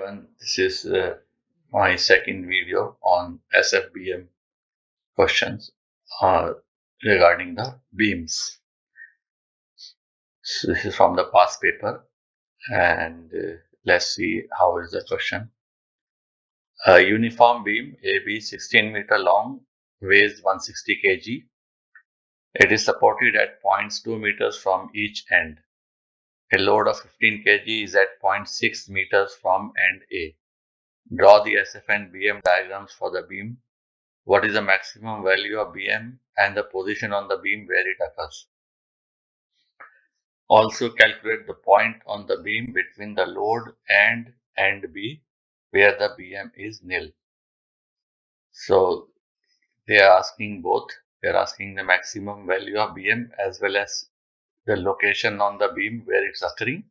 everyone, this is my second video on SFBM questions regarding the beams. So this is from the past paper, and let's see how is the question. A uniform beam AB 16-meter long, weighs 160 kg. It is supported at points 2 meters from each end. A load of 15 kg is at 0.6 meters from end A. Draw the SF and BM diagrams for the beam. What is the maximum value of BM and the position on the beam where it occurs? Also calculate the point on the beam between the load and end B where the BM is nil. So they are asking both. They are asking the maximum value of BM as well as the location on the beam where it's occurring,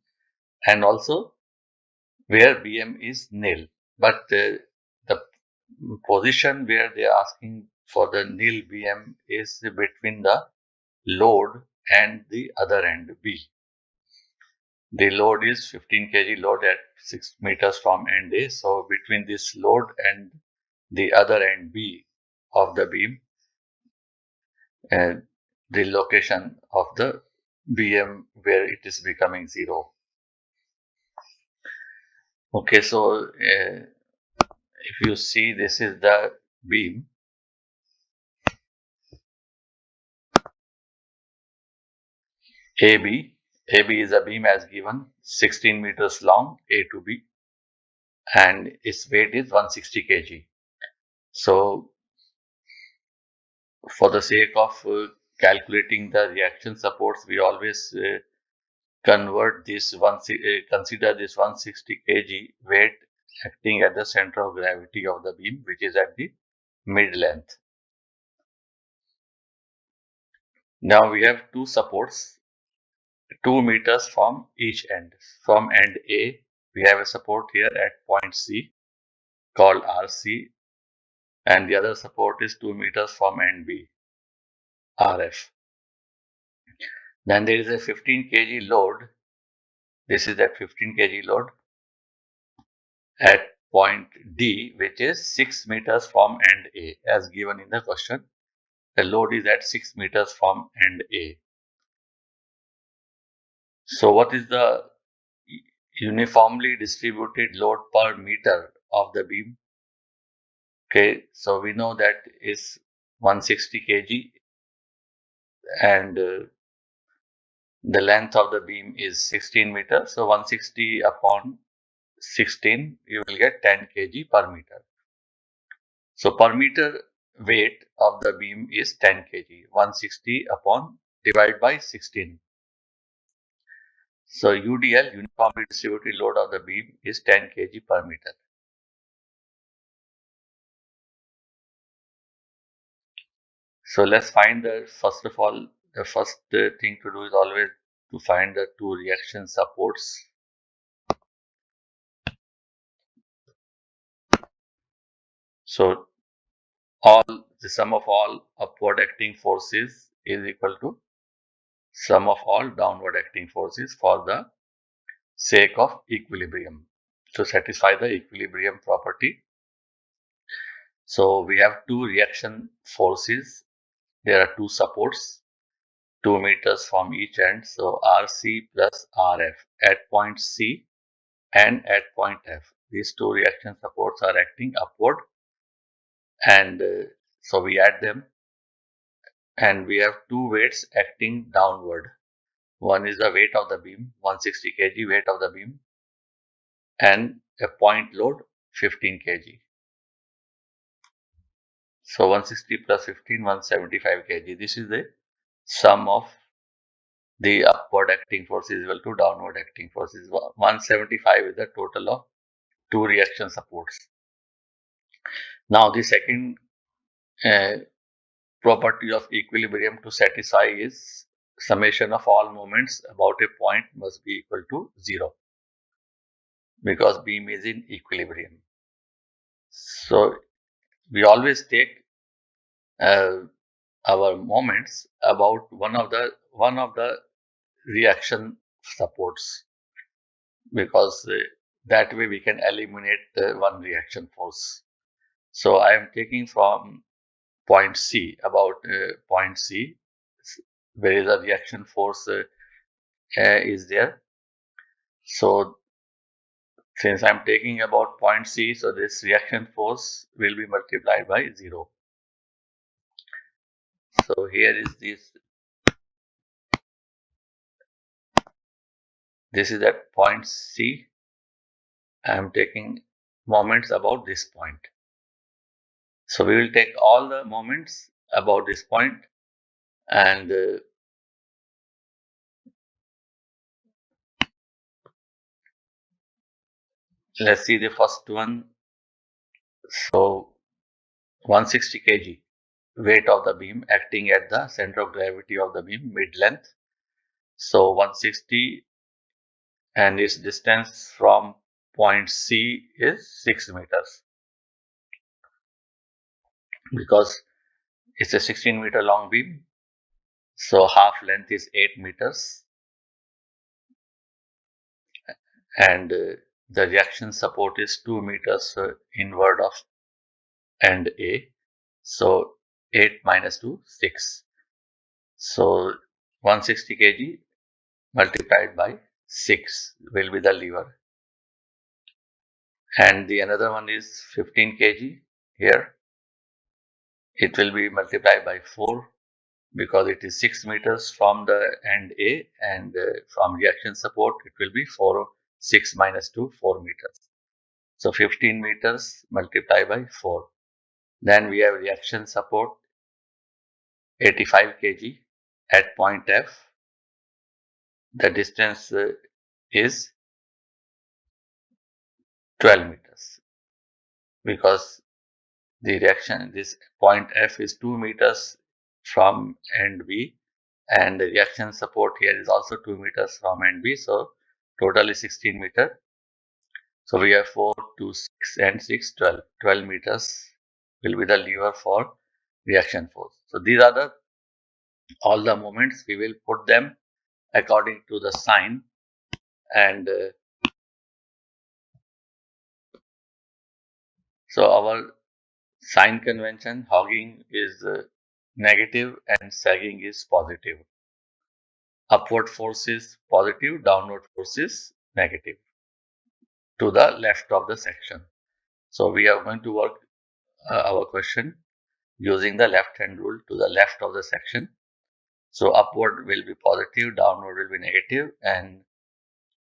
and also where BM is nil. But the position where they are asking for the nil BM is between the load and the other end B. The load is 15 kg load at 6 meters from end A. So between this load and the other end B of the beam, the location of the BM where it is becoming 0. Okay, so if you see, this is the beam. AB is a beam as given, 16 meters long, A to B, and its weight is 160 kg. So for the sake of calculating the reaction supports, we always convert this consider this 160 kg weight acting at the center of gravity of the beam, which is at the mid length. Now we have two supports, 2 meters from each end. From end A, we have a support here at point C called RC, and the other support is 2 meters from end B, RF. Then there is a 15 kg load. This is that 15 kg load at point D, which is 6 meters from end A, as given in the question. The load is at 6 meters from end A. So what is the uniformly distributed load per meter of the beam? Okay, so we know that is 160 kg, and the length of the beam is 16 meters. So 160 upon 16, you will get 10 kg per meter. So per meter weight of the beam is 10 kg, 160 upon divided by 16. So UDL, uniformly distributed load of the beam, is 10 kg per meter. So let's find the, first of all, the first thing to do is always to find the two reaction supports. So the sum of all upward acting forces is equal to sum of all downward acting forces for the sake of equilibrium, to satisfy the equilibrium property. So we have two reaction forces. There are two supports, 2 meters from each end. So RC plus RF at point C and at point F. These two reaction supports are acting upward, and so we add them, and we have two weights acting downward. One is the weight of the beam, 160 kg weight of the beam, and a point load, 15 kg. So 160 plus 15, 175 kg. This is the sum of the upward acting force is equal to downward acting forces. 175 is the total of two reaction supports. Now the second property of equilibrium to satisfy is summation of all moments about a point must be equal to 0, because beam is in equilibrium. So we always take our moments about one of the reaction supports, because That way we can eliminate one reaction force. So I am taking from point C, about point C, where is a reaction force is there. So since I'm taking about point C, so this reaction force will be multiplied by 0. So here is this is at point C. I am taking moments about this point. So we will take all the moments about this point, and let's see the first one. So 160 kg weight of the beam acting at the center of gravity of the beam mid length. So 160, and its distance from point C is 6 meters, because it's a 16-meter long beam. So half length is 8 meters, and the reaction support is 2 meters inward of end A. So 8 minus 2, 6. So 160 kg multiplied by 6 will be the lever. And the another one is 15 kg here. It will be multiplied by 4, because it is 6 meters from the end A, and from reaction support it will be 4, 6 minus 2, 4 meters. So 15 meters multiplied by 4. Then we have reaction support 85 kg at point F. The distance is 12 meters, because the reaction, this point F is 2 meters from end B, and the reaction support here is also 2 meters from end B. So total is 16 meter. So we have 4, 2, 6 and 6, 12. 12 meters will be the lever for reaction force. So these are the all the moments. We will put them according to the sign, and so our sign convention, hogging is negative and sagging is positive. Upward force is positive, downward force is negative to the left of the section. So we are going to work our question using the left hand rule to the left of the section. So upward will be positive, downward will be negative, and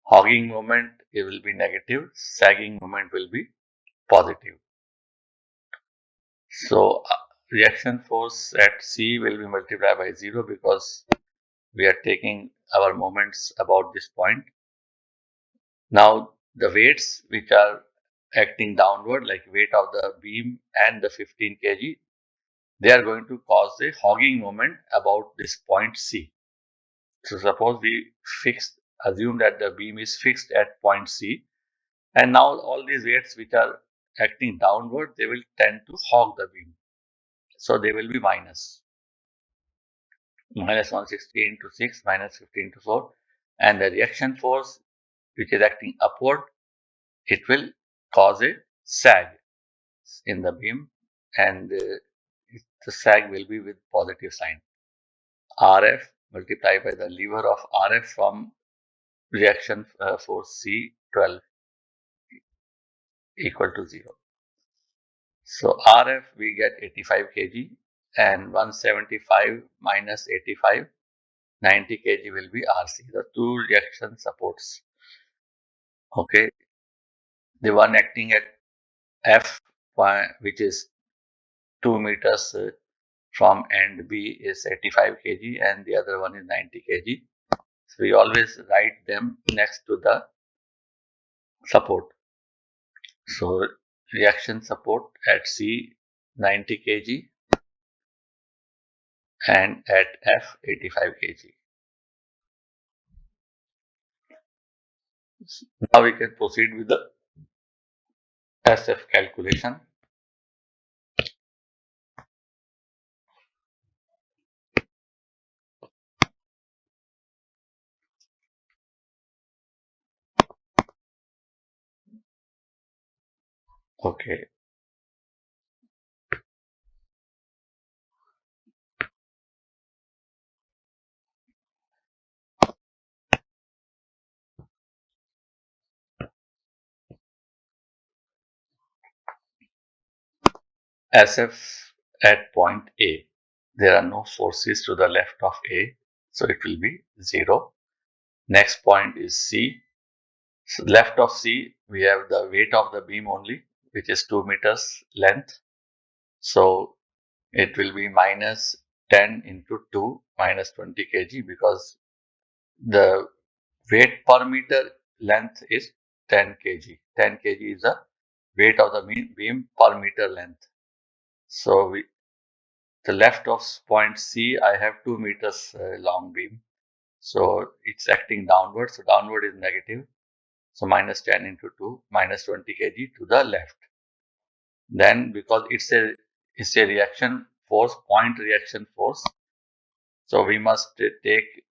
hogging moment it will be negative, sagging moment will be positive. So reaction force at C will be multiplied by 0, because we are taking our moments about this point. Now the weights which are acting downward, like weight of the beam and the 15 kg, they are going to cause a hogging moment about this point C. So suppose we assume that the beam is fixed at point C, and now all these weights which are acting downward, they will tend to hog the beam. So they will be minus 160 into 6 minus 15 into 4, and the reaction force which is acting upward, it will cause a sag in the beam, and the sag will be with positive sign. RF multiplied by the lever of RF from reaction force C12 equal to 0. So RF we get 85 kg, and 175 minus 85, 90 kg will be RC, the two reaction supports. Okay, the one acting at F, which is 2 meters from end B, is 85 kg, and the other one is 90 kg. So we always write them next to the support. So reaction support at C 90 kg and at F 85 kg. Now we can proceed with the SF calculation. Okay. SF at point A. There are no forces to the left of A, so it will be 0. Next point is C. So left of C, we have the weight of the beam only, which is 2 meters length. So it will be minus 10 into 2 minus 20 kg, because the weight per meter length is 10 kg. 10 kg is the weight of the beam per meter length. So the left of point C, I have 2 meters long beam. So it's acting downward. So downward is negative. So minus 10 into 2 minus 20 kg to the left. Then because it's a reaction force, point reaction force. So we must take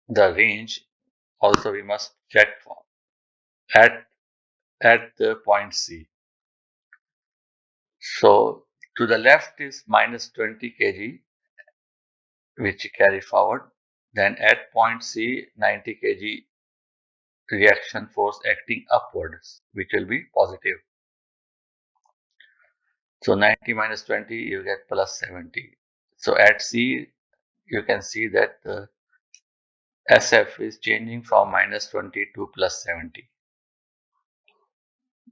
the range. Also we must check at the point C. So to the left is minus 20 kg, which carry forward. Then at point C, 90 kg reaction force acting upwards, which will be positive. So 90 minus 20, you get plus 70. So at C, you can see that the SF is changing from minus 20 to plus 70.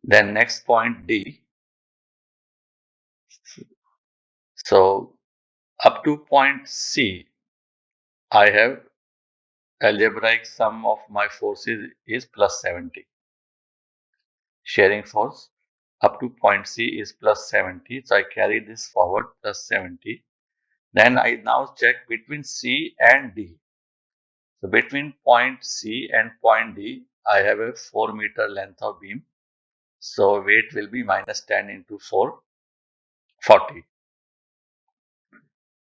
Then next point D. So up to point C, I have algebraic sum of my forces is plus 70. Shearing force up to point C is plus 70. So I carry this forward plus 70. Then I now check between C and D. So between point C and point D, I have a 4 meter length of beam. So weight will be minus 10 into 4, 40.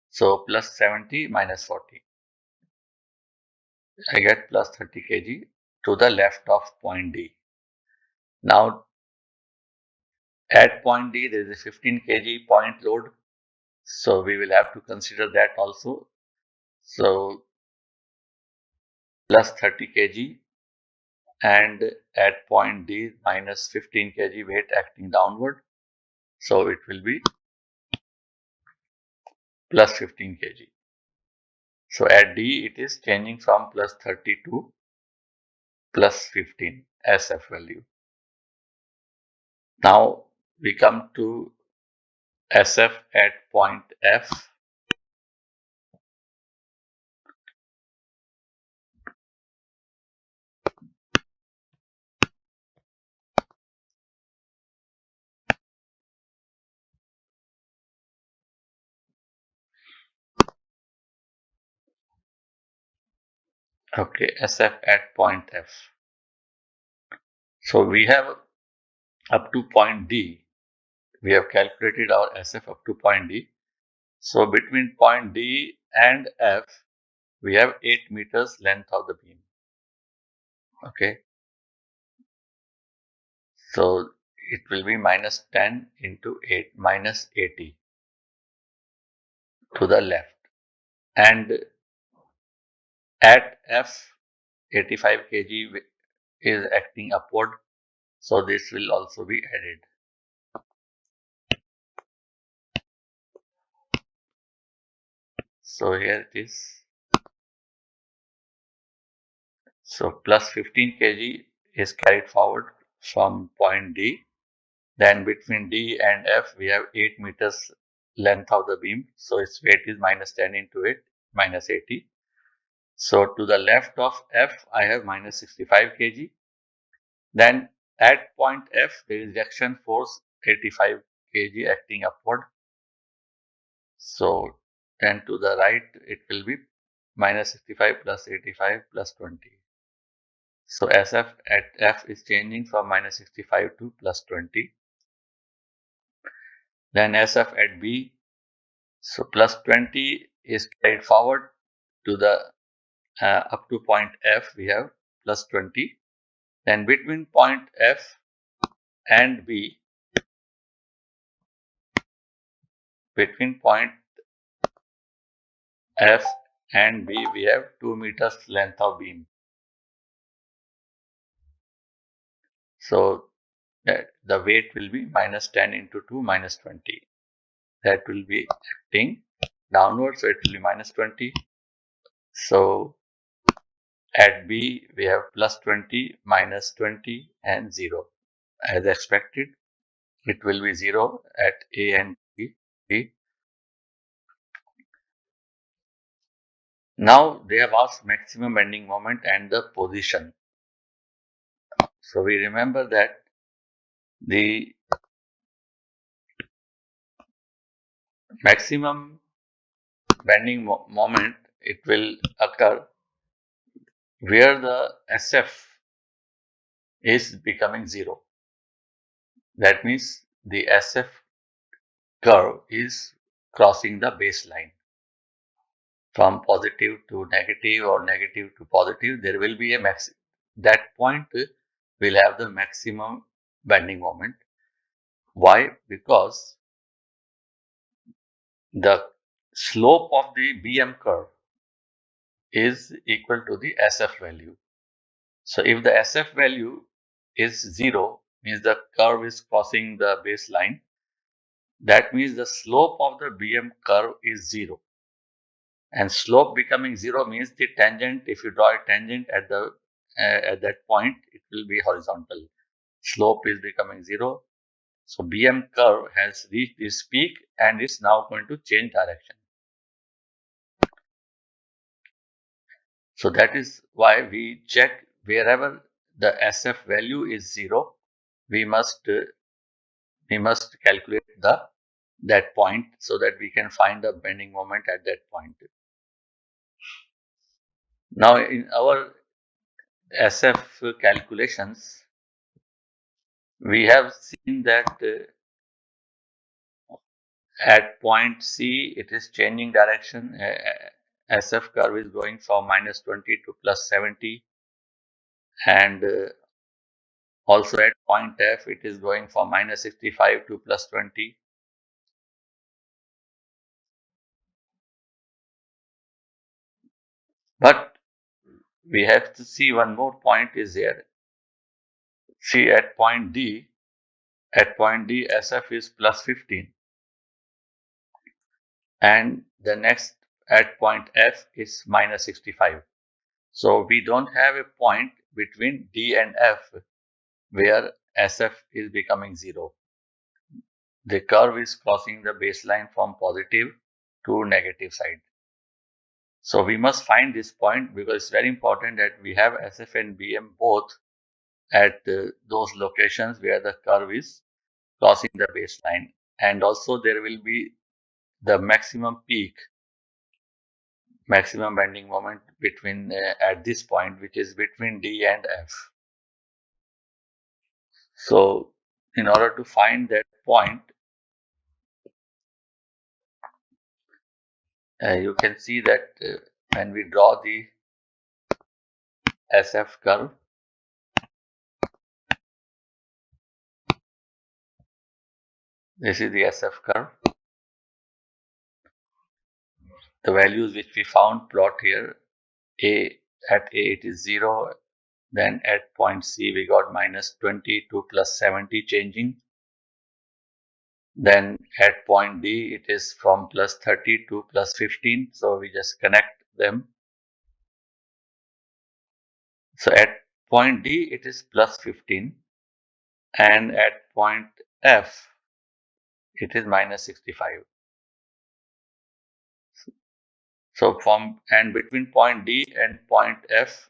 So plus 70 minus 40. I get plus 30 kg to the left of point D. Now at point D, there is a 15 kg point load. So we will have to consider that also. So plus 30 kg, and at point D minus 15 kg weight acting downward. So it will be plus 15 kg. So at D it is changing from plus 30 to plus 15 SF value. Now we come to SF at point F. Okay, SF at point F. So we have up to point D. We have calculated our SF up to point D. So between point D and F, we have 8 meters length of the beam. Okay. So it will be minus 10 into 8, minus 80 to the left. And at F, 85 kg is acting upward. So this will also be added. So here it is. So plus 15 kg is carried forward from point D. Then between D and F, we have 8 meters length of the beam. So its weight is minus 10 into 8, minus 80. So to the left of F, I have minus 65 kg. Then at point F, there is reaction force 85 kg acting upward. So then to the right, it will be minus 65 plus 85 plus 20. So SF at F is changing from minus 65 to plus 20. Then SF at B, so plus 20 is carried forward to the up to point F, we have plus 20. Then between point F and B, between point F and B, we have 2 meters length of beam. So the weight will be minus 10 into 2 minus 20. That will be acting downwards, so it will be minus 20. So at B, we have plus 20, minus 20, and 0. As expected, it will be 0 at A and B. Now they have asked maximum bending moment and the position. So we remember that the maximum bending moment, it will occur where the SF is becoming 0. That means the SF curve is crossing the baseline. From positive to negative or negative to positive, there will be a that point will have the maximum bending moment. Why? Because the slope of the BM curve is equal to the SF value. So if the SF value is 0, means the curve is crossing the baseline, that means the slope of the BM curve is 0. And slope becoming 0 means the tangent, if you draw a tangent at the at that point, it will be horizontal. Slope is becoming 0. So BM curve has reached its peak and is now going to change direction. So that is why we check wherever the SF value is 0, we must calculate that point so that we can find the bending moment at that point. Now in our SF calculations, we have seen that at point C, it is changing direction. SF curve is going from minus 20 to plus 70. And also at point F, it is going from minus 65 to plus 20. But we have to see one more point is here. See at point D, SF is plus 15. And the next at point F is minus 65. So we don't have a point between D and F where SF is becoming 0. The curve is crossing the baseline from positive to negative side. So we must find this point because it's very important that we have SF and BM both at those locations where the curve is crossing the baseline. And also there will be the maximum peak, maximum bending moment between at this point, which is between D and F. So in order to find that point, you can see that when we draw the SF curve, this is the SF curve. The values which we found plot here, at A it is 0, then at point C we got minus 20 to plus 70 changing. Then at point D it is from plus 30 to plus 15, so we just connect them. So at point D it is plus 15 and at point F it is minus 65. So from and between point D and point F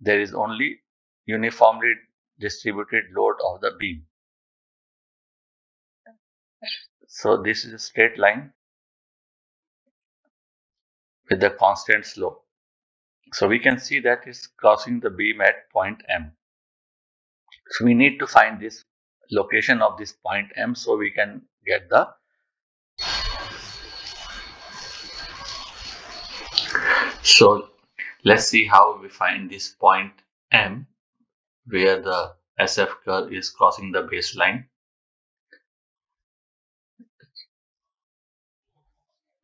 there is only uniformly distributed load of the beam. So this is a straight line with the constant slope. So we can see that it's crossing the beam at point M. So we need to find this location of this point M so we can get the. So let's see how we find this point M where the SF curve is crossing the baseline.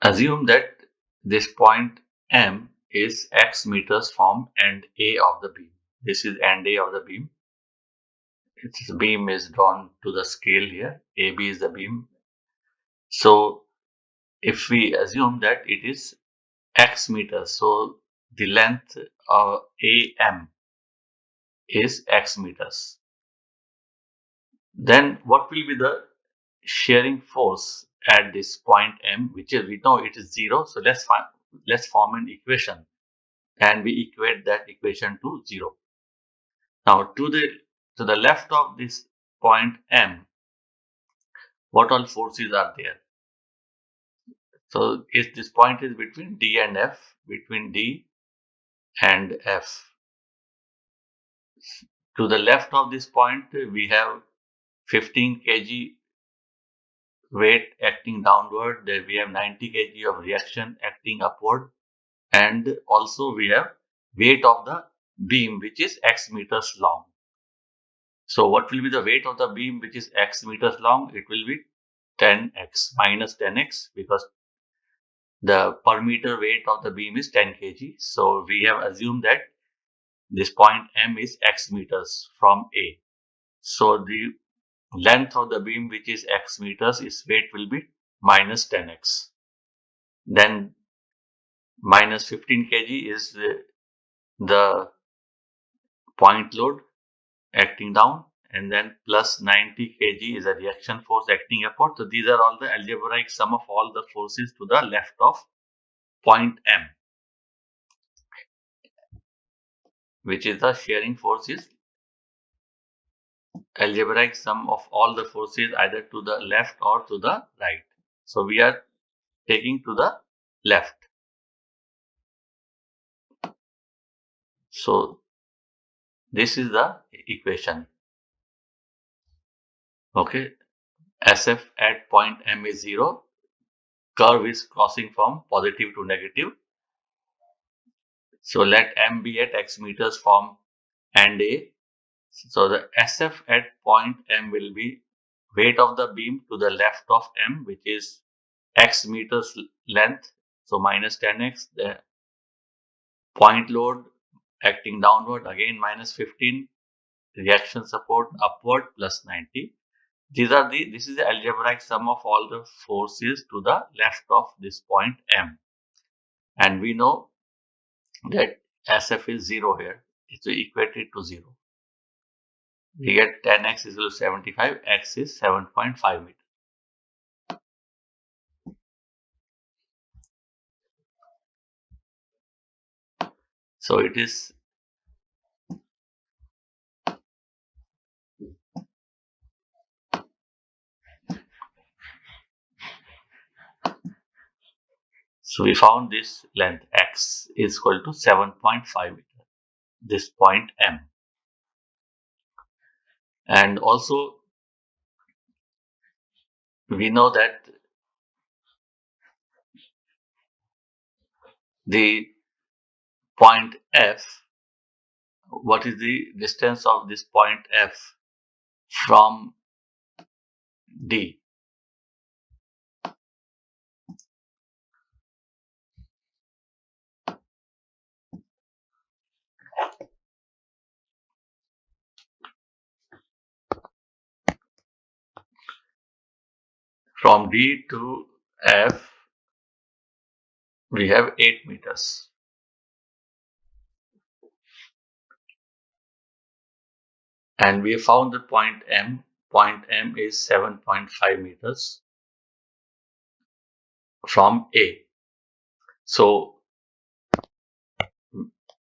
Assume that this point M is x meters from end A of the beam. This is end A of the beam. Its beam is drawn to the scale here. AB is the beam. So if we assume that it is x meters, so the length of AM is x meters. Then what will be the shearing force at this point M, which is, we know it is 0. So let's form an equation and we equate that equation to 0. Now to the left of this point M, what all forces are there? So if this point is between D and F, between D and F. To the left of this point, we have 15 kg weight acting downward. There we have 90 kg of reaction acting upward. And also we have weight of the beam, which is x meters long. So what will be the weight of the beam which is x meters long? It will be 10x minus 10x, because the per meter weight of the beam is 10 kg. So we have assumed that this point M is x meters from A. So the length of the beam, which is x meters, its weight will be minus 10x. Then minus 15 kg is the point load acting down, and then plus 90 kg is a reaction force acting upward. So these are all the algebraic sum of all the forces to the left of point M, which is the shearing force is algebraic sum of all the forces either to the left or to the right. So we are taking to the left. So this is the equation. Okay, SF at point M is 0. Curve is crossing from positive to negative. So let M be at x meters from end A. So the SF at point M will be weight of the beam to the left of M, which is x meters length. So minus 10x. The point load acting downward, again minus 15. Reaction support upward plus 90. This is the algebraic sum of all the forces to the left of this point M. And we know that SF is 0 here. It's equated to 0. We get 10x is equal to 75, x is 7.5 meters. So it is so we found this length x is equal to 7.5 meters, this point M. And also we know that the point F, what is the distance of this point F from D? From D to F, we have 8 meters. And we found the point M. Point M is 7.5 meters from A. So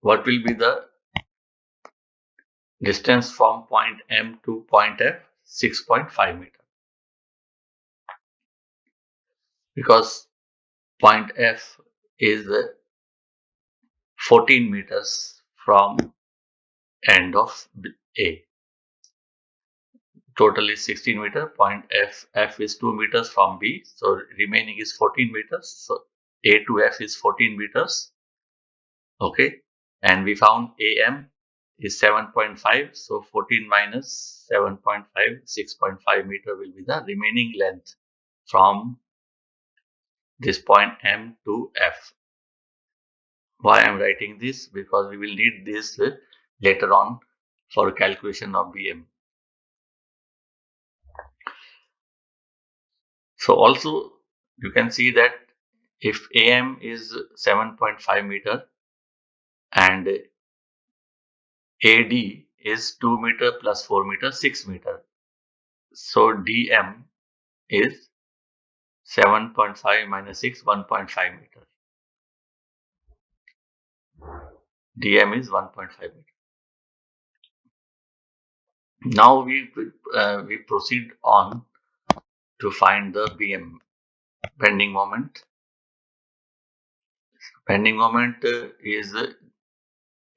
what will be the distance from point M to point F? 6.5 meters. Because point F is 14 meters from end of A. Total is 16 meters. Point F is 2 meters from B. So remaining is 14 meters. So A to F is 14 meters. Okay. And we found AM is 7.5. So 14 minus 7.5, 6.5 meter will be the remaining length from this point M to F. Why I am writing this? Because we will need this later on for calculation of BM. So also you can see that if AM is 7.5 meter and AD is 2 meter plus 4 meter, 6 meter. So DM is 7.5 minus 6, 1.5 meter. DM is 1.5 meter. Now we proceed on to find the BM, bending moment. Bending moment is the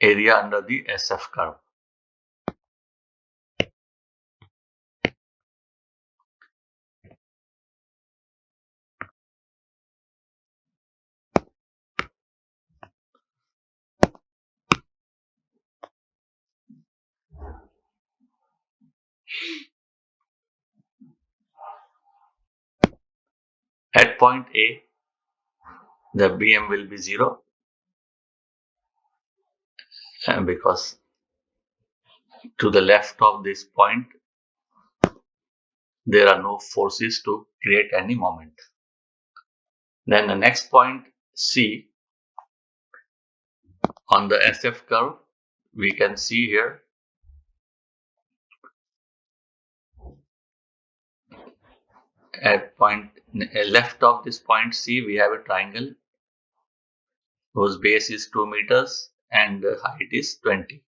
area under the SF curve. At point A, the BM will be 0 because to the left of this point, there are no forces to create any moment. Then the next point C on the SF curve, we can see here at point left of this point C, we have a triangle whose base is 2 meters and the height is 20.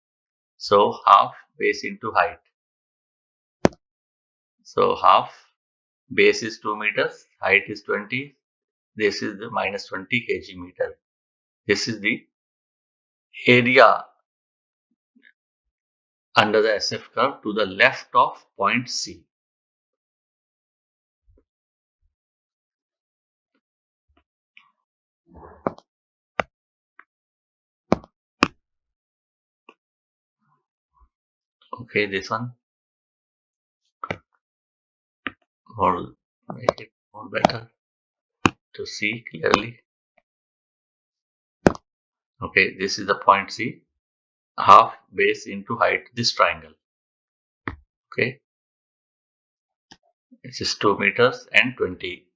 So half base into height. So half base is 2 meters, height is 20. This is the minus 20 kg meter. This is the area under the SF curve to the left of point C. Okay, this one will make it more better to see clearly. Okay, this is the point C. Half base into height, this triangle. Okay, this is 2 meters and 20.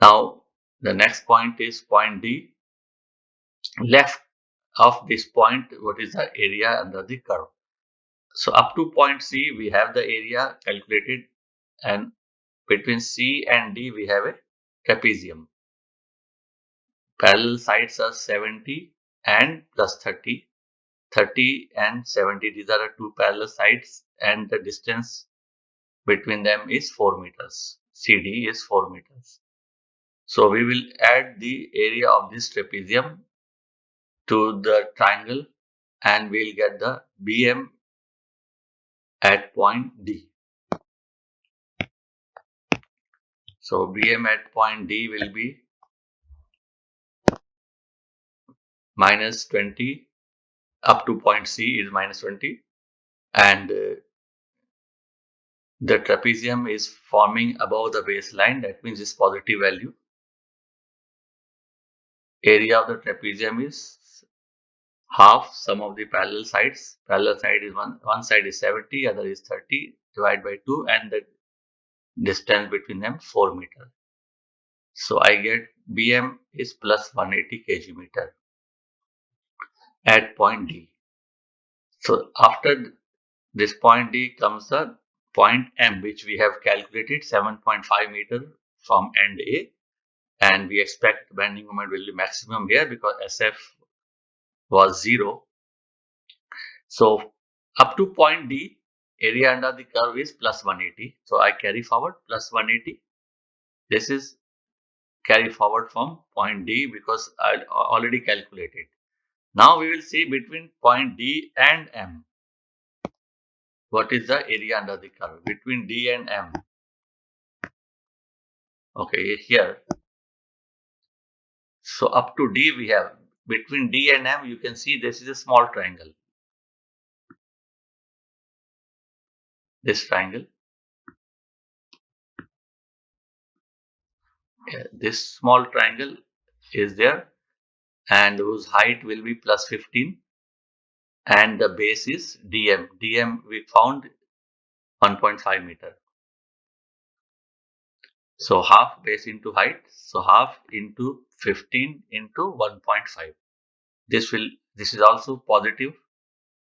Now the next point is point D. Left of this point, what is the area under the curve? So up to point C, we have the area calculated, and between C and D, we have a trapezium. Parallel sides are 70 and plus 30. 30 and 70, these are the two parallel sides, and the distance between them is 4 meters. CD is 4 meters. So we will add the area of this trapezium to the triangle and we'll get the BM at point D. So BM at point D will be minus 20, up to point C is minus 20, and the trapezium is forming above the baseline, that means this positive value. Area of the trapezium is half sum of the parallel sides. Parallel side is one side is 70, other is 30, divided by 2, and the distance between them 4 meters. So I get BM is plus 180 kg meter at point D. So after this point D comes the point M, which we have calculated 7.5 meter from end A, and we expect bending moment will be maximum here because SF was 0. So up to point D, area under the curve is plus 180. So I carry forward plus 180. This is carry forward from point D because I already calculated. Now we will see between point D and M. What is the area under the curve between D and M? Okay, here. So up to D we have, between D and M you can see this is a small triangle. This triangle. This small triangle is there, and whose height will be plus 15, and the base is dm. Dm we found 1.5 meter. So half base into height. So half into 15 into 1.5. This is also positive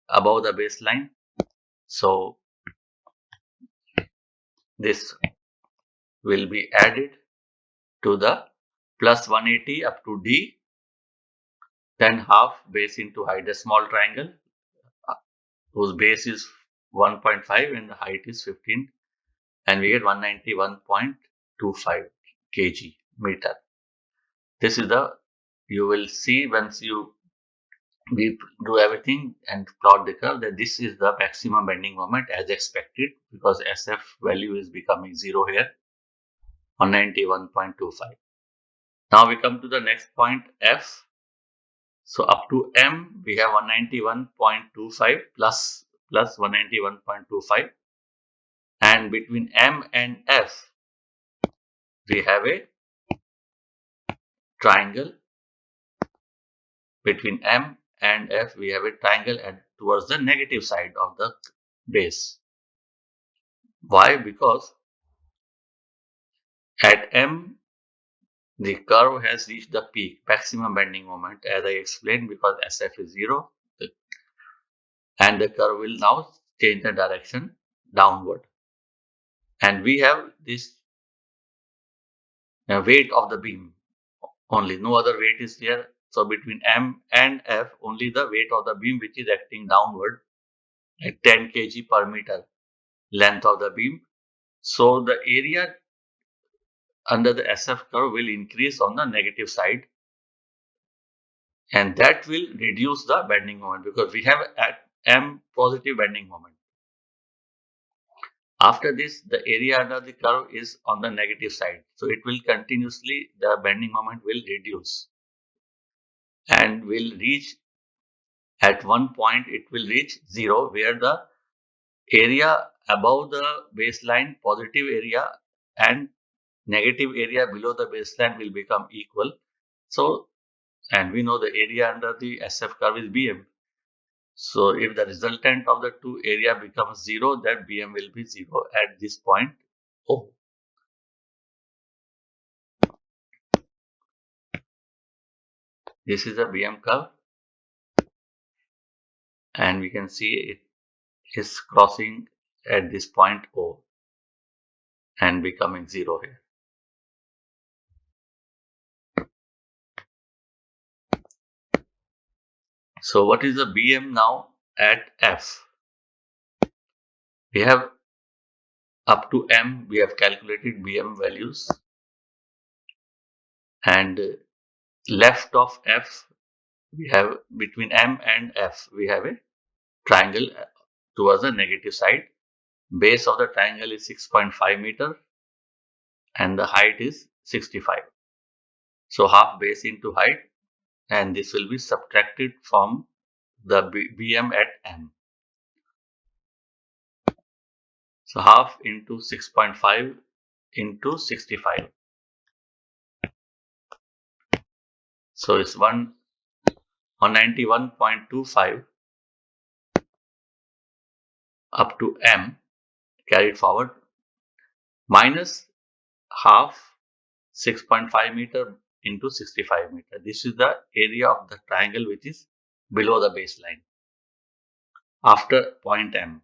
above the baseline. So this will be added to the plus 180 up to D, then half base into height, a small triangle uh, whose base is 1.5 and the height is 15, and we get 191.25 kg meter. This is the, you will see once we do everything and plot the curve, that this is the maximum bending moment as expected, because SF value is becoming 0 here, 191.25. Now we come to the next point, F. So up to M, we have 191.25 plus 191.25, and between M and F, we have a triangle. Between M and F, we have a triangle towards the negative side of the base. Why? Because at M, the curve has reached the peak, maximum bending moment, as I explained, because SF is 0, and the curve will now change the direction downward. And we have this weight of the beam only, no other weight is there. So between M and F, only the weight of the beam which is acting downward at 10 kg per meter length of the beam. So the area under the SF curve will increase on the negative side, and that will reduce the bending moment, because we have at M positive bending moment. After this, the area under the curve is on the negative side, so it will continuously, the bending moment will reduce and will reach, at one point it will reach 0, where the area above the baseline, positive area, and negative area below the baseline will become equal. So, and we know the area under the SF curve is BM. So if the resultant of the two area becomes 0, then BM will be 0 at this point O. This is a BM curve, and we can see it is crossing at this point O and becoming 0 here. So what is the BM now at F? We have up to M, we have calculated BM values, and left of F, we have between M and F, we have a triangle towards the negative side. Base of the triangle is 6.5 meter and the height is 65. So half base into height, and this will be subtracted from the BM at M. So half into 6.5 into 65. So it's 191.25 up to M carried forward, minus half 6.5 meter into 65 meter. This is the area of the triangle which is below the baseline after point M,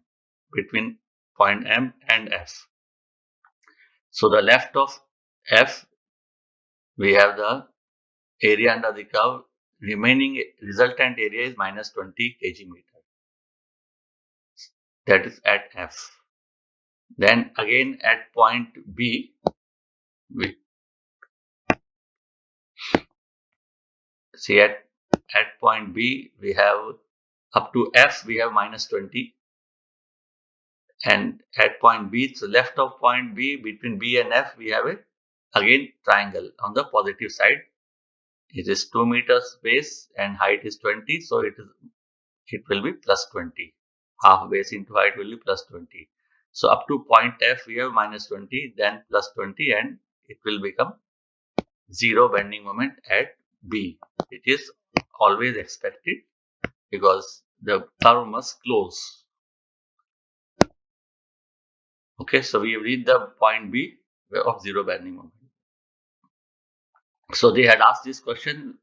between point M and F. So the left of F, we have the area under the curve. Remaining resultant area is minus 20 kg meter. That is at F. Then again at point B, we see at point B, we have up to F, we have minus 20. And at point B, so left of point B, between B and F, we have a again triangle on the positive side. It is 2 meters base and height is 20, so it will be plus 20. Half base into height will be plus 20. So up to point F, we have minus 20, then plus 20, and it will become zero bending moment at B. It is always expected because the curve must close. Okay, so we have reached the point B of zero bending moment. So they had asked this question,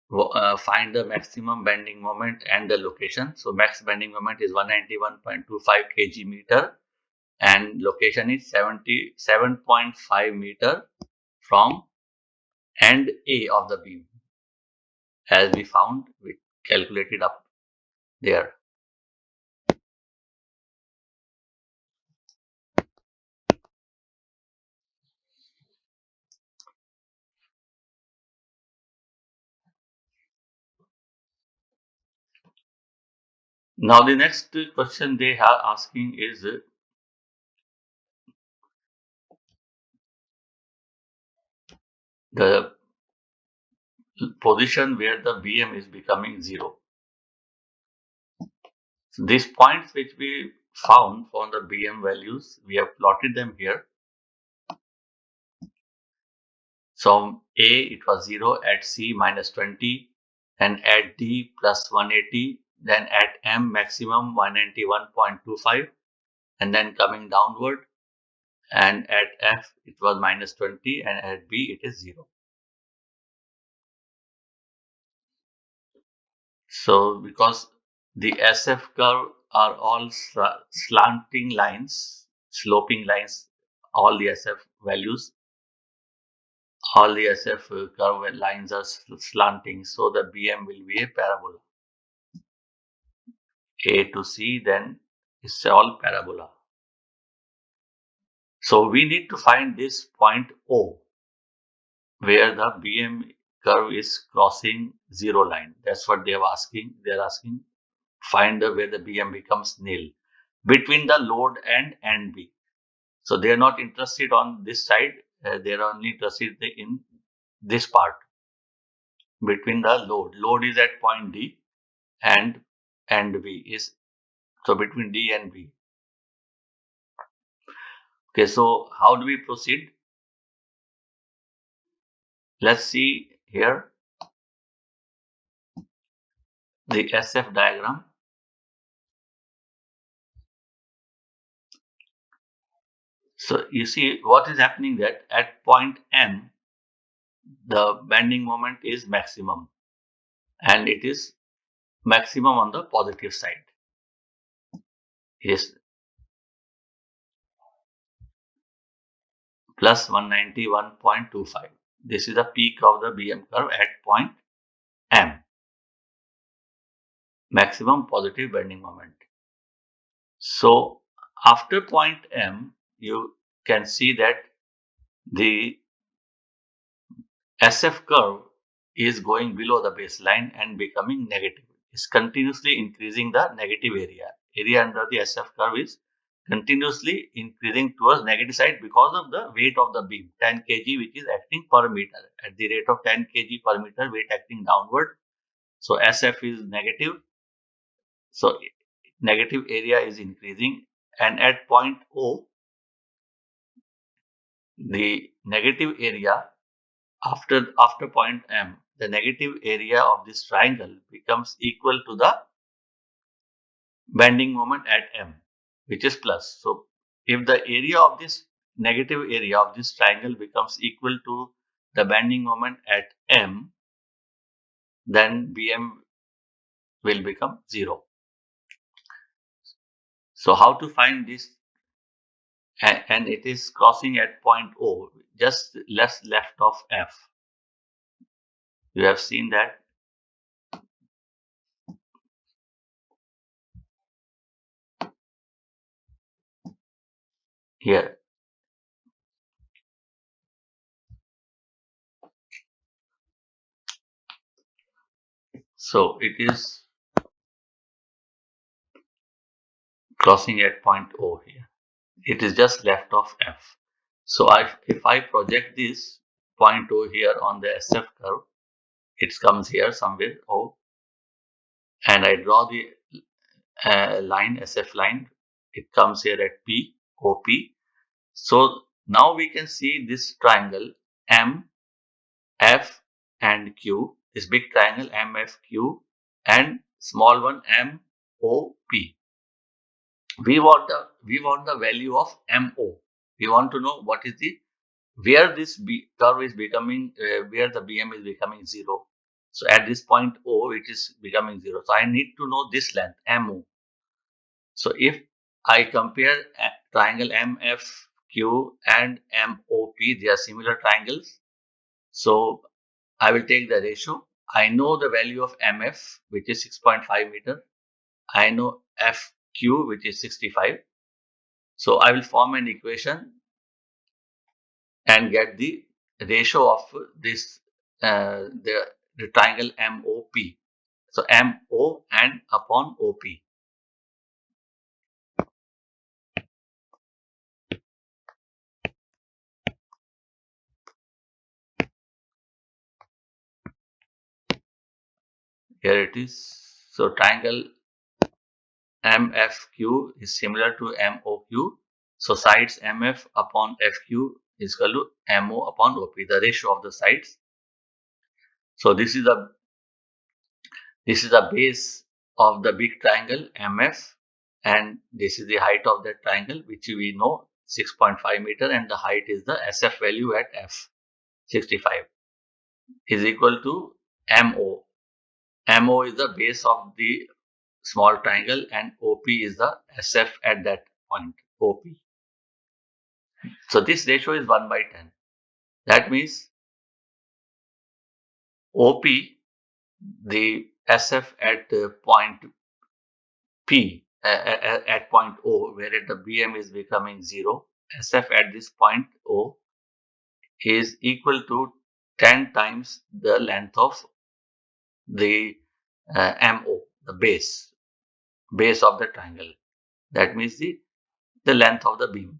find the maximum bending moment and the location. So max bending moment is 191.25 kg meter and location is 77.5 meter from end A of the beam. As we found, we calculated up there. Now the next question they are asking is the position where the BM is becoming zero. So these points which we found for the BM values, we have plotted them here. So A it was 0, at C minus 20, and at D plus 180, then at M maximum 191.25, and then coming downward, and at F it was minus 20, and at B it is 0. So because the SF curve are all slanting lines, sloping lines, all the SF values, all the SF curve lines are slanting, so the BM will be a parabola. A to C, then it's all parabola. So we need to find this point O where the BM curve is crossing zero line. That's what they are asking. They are asking find where the BM becomes nil between the load and B. So they are not interested on this side. They are only interested in this part between the load. Load is at point D and B is so between D and B. Okay, so how do we proceed? Let's see here the SF diagram. So you see what is happening that at point M, the bending moment is maximum and it is maximum on the positive side. Yes, plus 191.25. This is the peak of the BM curve at point M, maximum positive bending moment. So after point M, you can see that the SF curve is going below the baseline and becoming negative. It's continuously increasing the negative area. Area under the SF curve is continuously increasing towards negative side because of the weight of the beam, 10 kg, which is acting per meter. At the rate of 10 kg per meter, weight acting downward. So SF is negative. So negative area is increasing. And at point O, the negative area after point M, the negative area of this triangle becomes equal to the bending moment at M, which is plus. So if the area of this negative area of this triangle becomes equal to the bending moment at M, then BM will become 0. So how to find this? And it is crossing at point O, just left of F. You have seen that here. So it is crossing at point O here. It is just left of F. So if I project this point O here on the SF curve, it comes here somewhere O, and I draw the line, SF line. It comes here at P, OP. So now we can see this triangle M F and Q, this big triangle MFQ and small one MOP. We want the value of MO. We want to know what is the where this curve is becoming where the BM is becoming 0. So at this point O it is becoming 0. So I need to know this length MO. So if I compare triangle MFQ and MOP, they are similar triangles. So I will take the ratio. I know the value of MF, which is 6.5 meter. I know FQ, which is 65. So I will form an equation and get the ratio of this the triangle MOP. So MO and upon OP. Here it is. So triangle MFQ is similar to MOQ. So sides MF upon FQ is equal to MO upon OP, the ratio of the sides. So this is the base of the big triangle MF, and this is the height of that triangle, which we know 6.5 meter, and the height is the SF value at F 65 is equal to MO. MO is the base of the small triangle and OP is the SF at that point OP. So this ratio is 1 by 10. That means OP, the SF at point P, at point O, where the BM is becoming 0, SF at this point O is equal to 10 times the length of the MO, the base of the triangle. That means the length of the beam.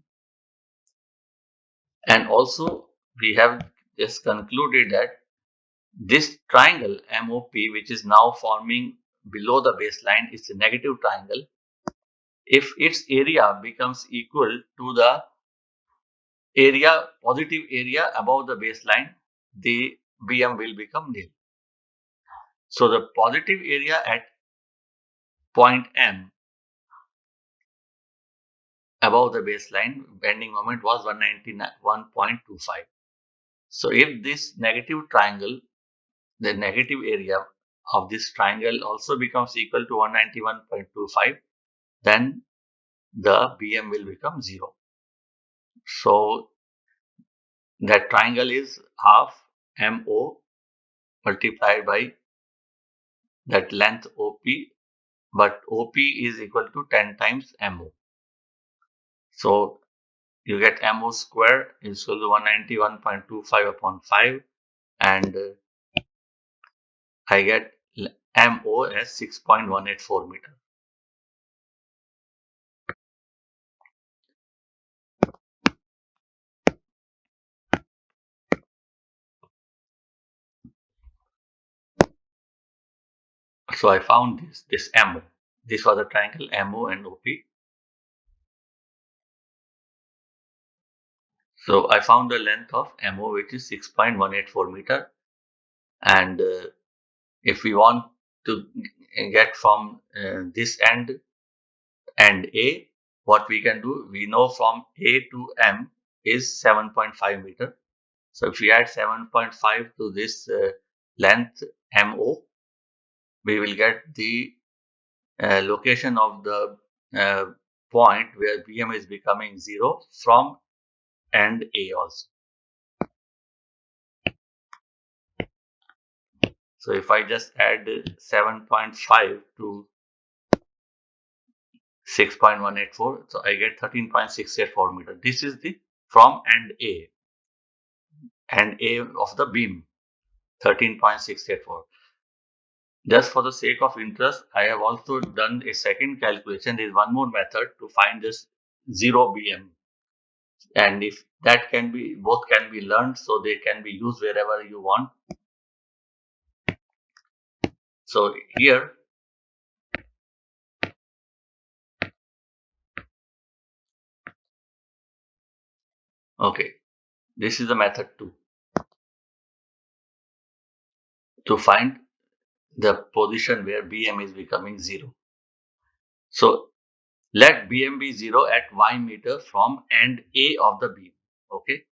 And also, we have just concluded that this triangle MOP, which is now forming below the baseline, is a negative triangle. If its area becomes equal to the positive area above the baseline, the BM will become nil. So the positive area at point M above the baseline bending moment was 191.25. So if this negative triangle, the negative area of this triangle also becomes equal to 191.25, then the BM will become 0. So that triangle is half MO multiplied by that length OP, but OP is equal to 10 times MO. So you get MO square is equal to 191.25 upon 5, and I get MO as 6.184 meter. So I found this MO. This was the triangle MO and OP. So I found the length of MO, which is 6.184 meter, and if we want to get from this end and A, what we can do, we know from A to M is 7.5 meter. So if we add 7.5 to this length MO, we will get the location of the uh, point where BM is becoming 0 from end A also. So if I just add 7.5 to 6.184, so I get 13.684 meter. This is the from end A of the beam, 13.684. Just for the sake of interest, I have also done a second calculation. There is one more method to find this 0 BM, and if that can be both can be learned, so they can be used wherever you want. So here, okay, this is the method 2. to find the position where BM is becoming 0. So let BM be 0 at y meter from end A of the beam. Okay,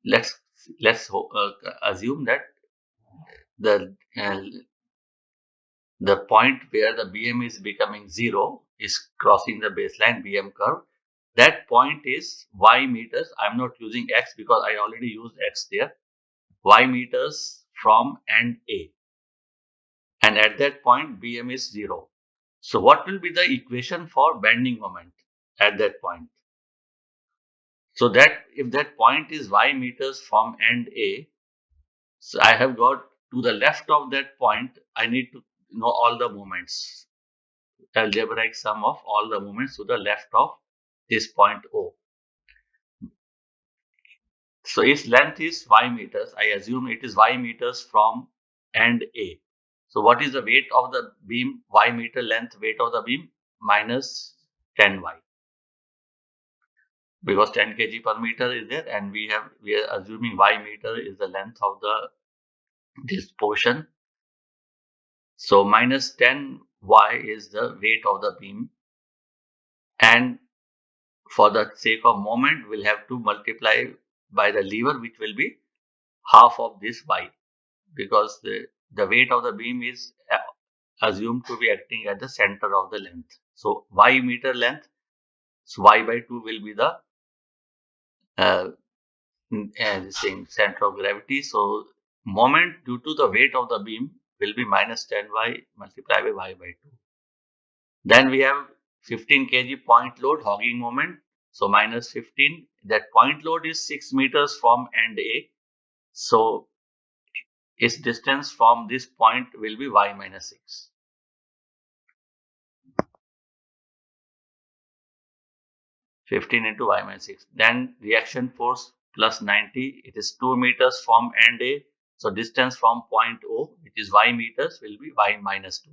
let's assume that the the point where the BM is becoming 0 is crossing the baseline BM curve. That point is y meters. I'm not using x because I already used x there. Y meters from end A, and at that point BM is 0. So what will be the equation for bending moment at that point? So that if that point is y meters from end A, so I have got to the left of that point, I need to know all the moments, algebraic sum of all the moments to the left of this point O. So its length is y meters. I assume it is y meters from end A. So what is the weight of the beam? Y meter length weight of the beam minus 10y, because 10 kg per meter is there, and we are assuming y meter is the length of the this portion. So minus 10y is the weight of the beam, and for the sake of moment, we'll have to multiply by the lever, which will be half of this y, because the weight of the beam is assumed to be acting at the center of the length. So y meter length, so y by 2 will be the uh, same center of gravity. So moment due to the weight of the beam will be minus 10y multiplied by y by 2. Then we have 15 kg point load hogging moment. So minus 15. That point load is 6 meters from end A. So its distance from this point will be y minus 6. 15 into y minus 6. Then reaction force plus 90. It is 2 meters from end A. So distance from point O, which is y meters, will be y minus 2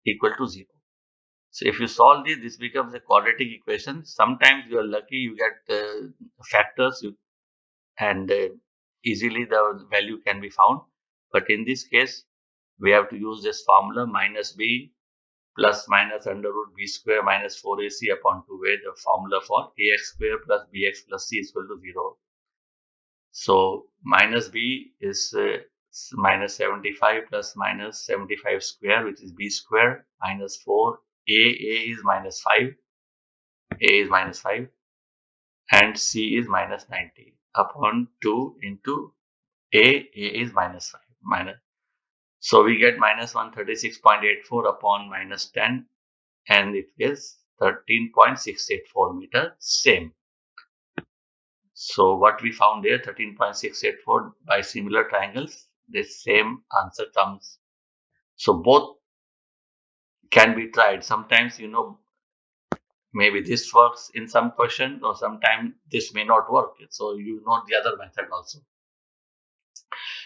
equal to 0. So if you solve this, this becomes a quadratic equation. Sometimes you are lucky, you get factors, and easily the value can be found. But in this case, we have to use this formula minus b plus minus under root b square minus 4ac upon 2a, the formula for ax square plus bx plus c is equal to 0. So minus b is minus 75 plus minus 75 square, which is b square, minus 4. A is minus 5. A is minus 5. And C is minus 90 upon 2 into A is minus 5. So we get minus 136.84 upon minus 10, and it is 13.684 meter. Same. So what we found here, 13.684 by similar triangles, this same answer comes. So both can be tried. Sometimes, maybe this works in some question, or sometimes this may not work. So you know the other method also.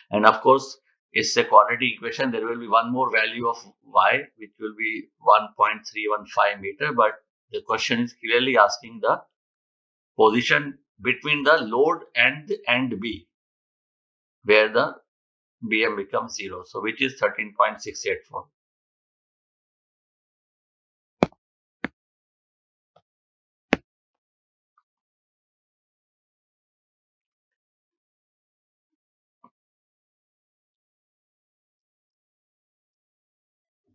And of course, it's a quadratic equation. There will be one more value of y, which will be 1.315 meter. But the question is clearly asking the position between the load and the end B, where the BM becomes 0. So which is 13.684.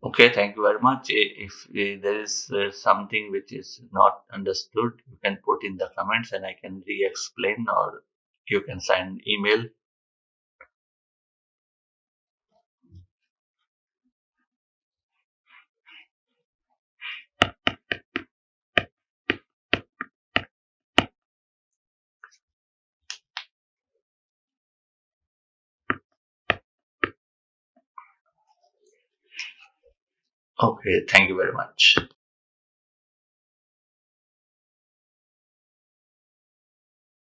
Okay, thank you very much. If there is something which is not understood, you can put in the comments and I can re-explain, or you can send email. Okay, thank you very much.